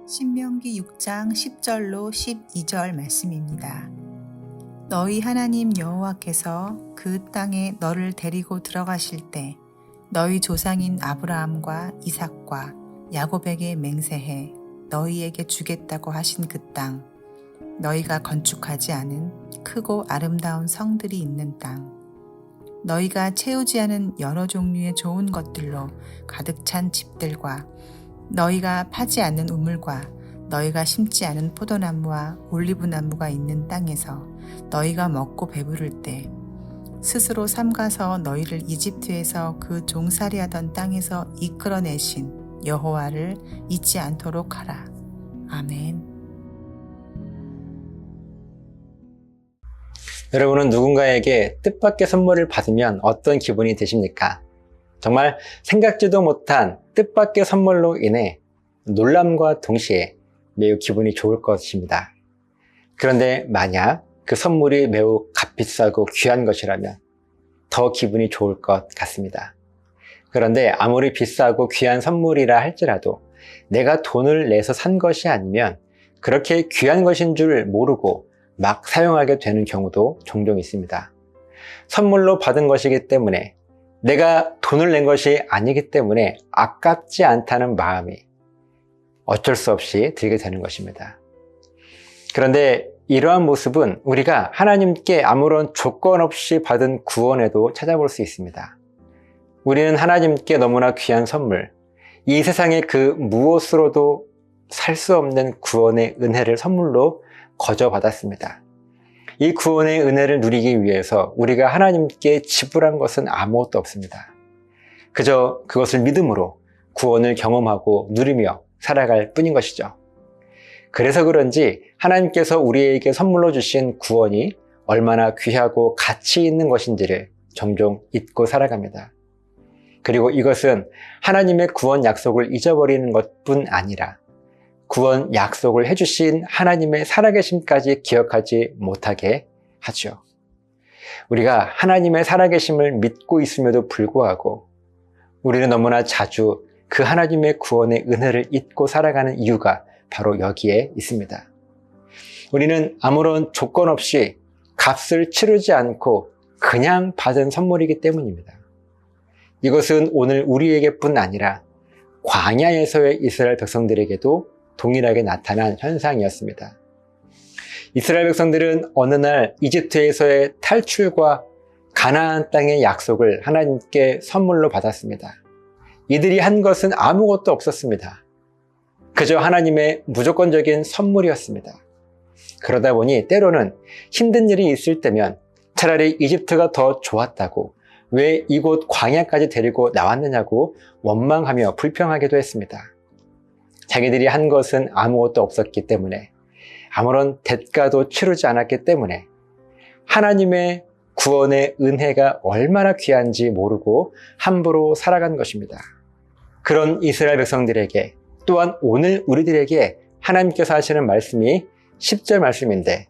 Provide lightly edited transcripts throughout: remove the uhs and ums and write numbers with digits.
신명기 6장 10절로 12절 말씀입니다. 너희 하나님 여호와께서 그 땅에 너를 데리고 들어가실 때 너희 조상인 아브라함과 이삭과 야곱에게 맹세해 너희에게 주겠다고 하신 그 땅, 너희가 건축하지 않은 크고 아름다운 성들이 있는 땅, 너희가 채우지 않은 여러 종류의 좋은 것들로 가득 찬 집들과 너희가 파지 않는 우물과 너희가 심지 않은 포도나무와 올리브나무가 있는 땅에서 너희가 먹고 배부를 때 스스로 삼가서 너희를 이집트에서 그 종살이하던 땅에서 이끌어내신 여호와를 잊지 않도록 하라. 아멘. 여러분은 누군가에게 뜻밖의 선물을 받으면 어떤 기분이 드십니까? 정말 생각지도 못한 뜻밖의 선물로 인해 놀람과 동시에 매우 기분이 좋을 것입니다. 그런데 만약 그 선물이 매우 값비싸고 귀한 것이라면 더 기분이 좋을 것 같습니다. 그런데 아무리 비싸고 귀한 선물이라 할지라도 내가 돈을 내서 산 것이 아니면 그렇게 귀한 것인 줄 모르고 막 사용하게 되는 경우도 종종 있습니다. 선물로 받은 것이기 때문에 내가 돈을 낸 것이 아니기 때문에 아깝지 않다는 마음이 어쩔 수 없이 들게 되는 것입니다. 그런데 이러한 모습은 우리가 하나님께 아무런 조건 없이 받은 구원에도 찾아볼 수 있습니다. 우리는 하나님께 너무나 귀한 선물, 이 세상의 그 무엇으로도 살 수 없는 구원의 은혜를 선물로 거저 받았습니다. 이 구원의 은혜를 누리기 위해서 우리가 하나님께 지불한 것은 아무것도 없습니다. 그저 그것을 믿음으로 구원을 경험하고 누리며 살아갈 뿐인 것이죠. 그래서 그런지 하나님께서 우리에게 선물로 주신 구원이 얼마나 귀하고 가치 있는 것인지를 종종 잊고 살아갑니다. 그리고 이것은 하나님의 구원 약속을 잊어버리는 것뿐 아니라 구원 약속을 해주신 하나님의 살아계심까지 기억하지 못하게 하죠. 우리가 하나님의 살아계심을 믿고 있음에도 불구하고 우리는 너무나 자주 그 하나님의 구원의 은혜를 잊고 살아가는 이유가 바로 여기에 있습니다. 우리는 아무런 조건 없이 값을 치르지 않고 그냥 받은 선물이기 때문입니다. 이것은 오늘 우리에게뿐 아니라 광야에서의 이스라엘 백성들에게도 동일하게 나타난 현상이었습니다. 이스라엘 백성들은 어느 날 이집트에서의 탈출과 가나안 땅의 약속을 하나님께 선물로 받았습니다. 이들이 한 것은 아무것도 없었습니다. 그저 하나님의 무조건적인 선물이었습니다. 그러다 보니 때로는 힘든 일이 있을 때면 차라리 이집트가 더 좋았다고, 왜 이곳 광야까지 데리고 나왔느냐고 원망하며 불평하기도 했습니다. 자기들이 한 것은 아무것도 없었기 때문에, 아무런 대가도 치르지 않았기 때문에 하나님의 구원의 은혜가 얼마나 귀한지 모르고 함부로 살아간 것입니다. 그런 이스라엘 백성들에게, 또한 오늘 우리들에게 하나님께서 하시는 말씀이 10절 말씀인데,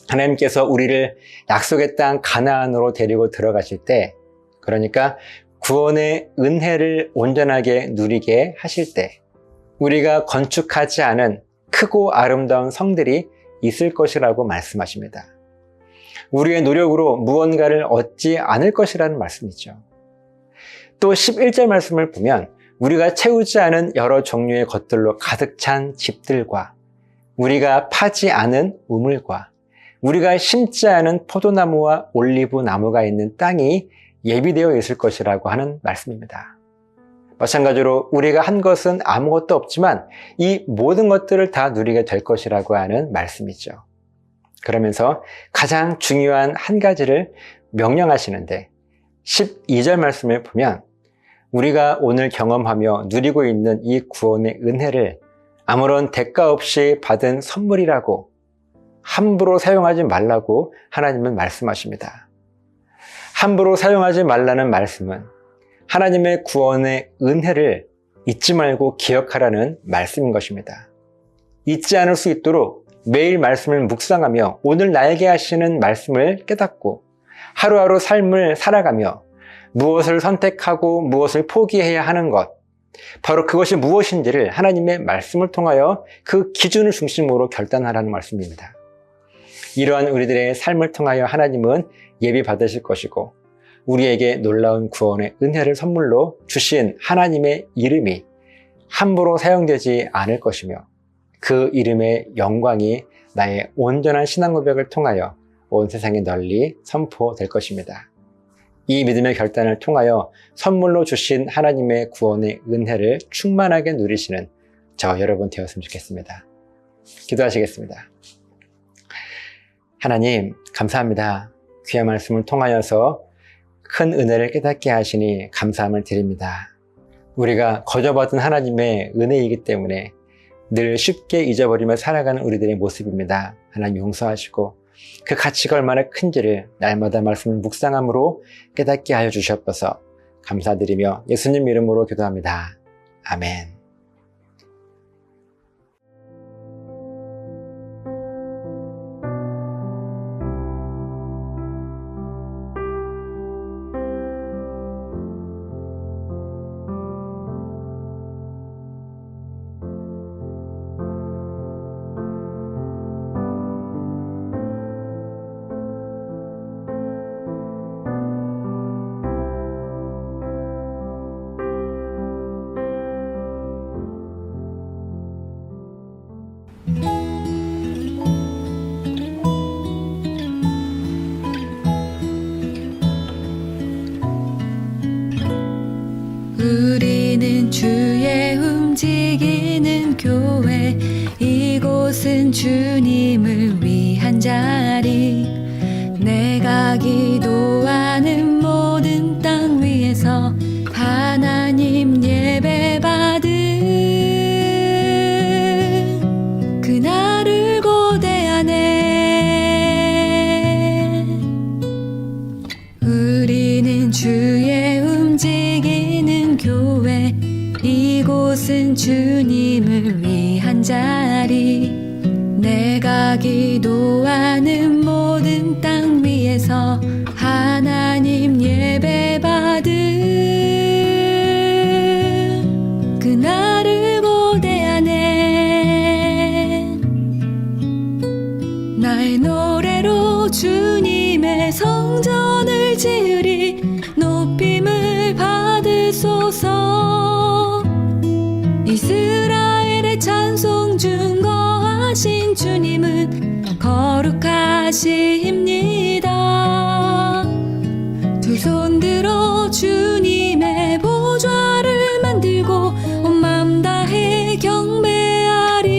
하나님께서 우리를 약속의 땅 가나안으로 데리고 들어가실 때, 그러니까 구원의 은혜를 온전하게 누리게 하실 때 우리가 건축하지 않은 크고 아름다운 성들이 있을 것이라고 말씀하십니다. 우리의 노력으로 무언가를 얻지 않을 것이라는 말씀이죠. 또 11절 말씀을 보면 우리가 채우지 않은 여러 종류의 것들로 가득 찬 집들과 우리가 파지 않은 우물과 우리가 심지 않은 포도나무와 올리브 나무가 있는 땅이 예비되어 있을 것이라고 하는 말씀입니다. 마찬가지로 우리가 한 것은 아무것도 없지만 이 모든 것들을 다 누리게 될 것이라고 하는 말씀이죠. 그러면서 가장 중요한 한 가지를 명령하시는데 12절 말씀을 보면 우리가 오늘 경험하며 누리고 있는 이 구원의 은혜를 아무런 대가 없이 받은 선물이라고 함부로 사용하지 말라고 하나님은 말씀하십니다. 함부로 사용하지 말라는 말씀은 하나님의 구원의 은혜를 잊지 말고 기억하라는 말씀인 것입니다. 잊지 않을 수 있도록 매일 말씀을 묵상하며 오늘 나에게 하시는 말씀을 깨닫고 하루하루 삶을 살아가며 무엇을 선택하고 무엇을 포기해야 하는 것, 바로 그것이 무엇인지를 하나님의 말씀을 통하여 그 기준을 중심으로 결단하라는 말씀입니다. 이러한 우리들의 삶을 통하여 하나님은 예비 받으실 것이고 우리에게 놀라운 구원의 은혜를 선물로 주신 하나님의 이름이 함부로 사용되지 않을 것이며 그 이름의 영광이 나의 온전한 신앙 고백을 통하여 온 세상에 널리 선포될 것입니다. 이 믿음의 결단을 통하여 선물로 주신 하나님의 구원의 은혜를 충만하게 누리시는 저 여러분 되었으면 좋겠습니다. 기도하시겠습니다. 하나님, 감사합니다. 귀한 말씀을 통하여서 큰 은혜를 깨닫게 하시니 감사함을 드립니다. 우리가 거저받은 하나님의 은혜이기 때문에 늘 쉽게 잊어버리며 살아가는 우리들의 모습입니다. 하나님 용서하시고 그 가치가 얼마나 큰지를 날마다 말씀을 묵상함으로 깨닫게 하여 주셨어서 감사드리며 예수님 이름으로 기도합니다. 아멘. 우리는 주의 움직이는 교회, 이곳은 주님을 위한 자리. 내가 기도하는 모든 땅 위에서 하나님 예배 받은 그날을 고대하네. 우리는 주의 움직이는 교회, 이곳은 주님을 위한 자리. 내가 기도하는 모든 땅 위에서 하나님 예배 받은 그날을 고대하네. 나의 노래로 주님의 성전을 지으리. 높임을 받으소서. 이스라엘의 찬송 증거하신 주님은 거룩하십니다. 두 손 들어 주님의 보좌를 만들고 온 맘 다해 경배하리.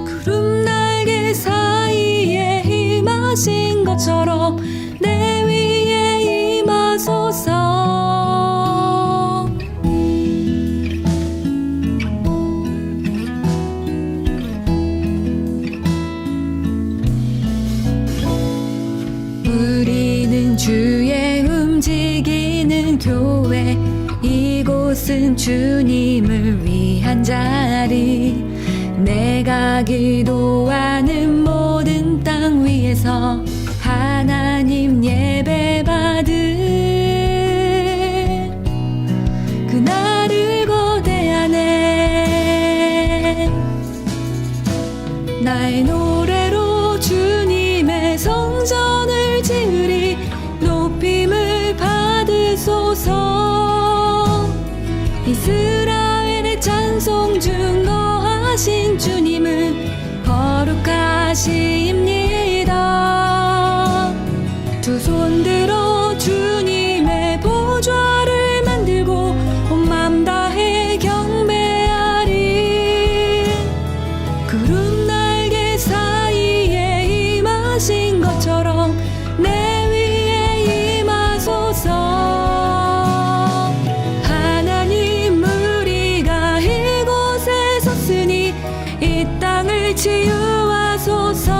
구름 날개 사이에 임하신 것처럼 내 위에 임하소서. 우리는 주의 움직이는 교회, 이곳은 주님을 위한 자리. 내가 기도하는 모든 땅 위에서 하나님 예배 받은 그날을 고대하네. 나의 노래로 주님의 성전을 지으리. 높임을 받으소서. 이스라엘의 찬송 증거하신 주님은 거룩하십니다. 두 손 들어 주님의 보좌를 만들고 온 맘 다해 경배하리. 구름 날개 사이에 임하신 것처럼 내 위에 임하소서. 하나님, 우리가 이곳에 섰으니 이 땅을 치유하소서.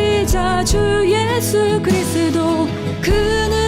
통치자 주 예수 그리스도 그는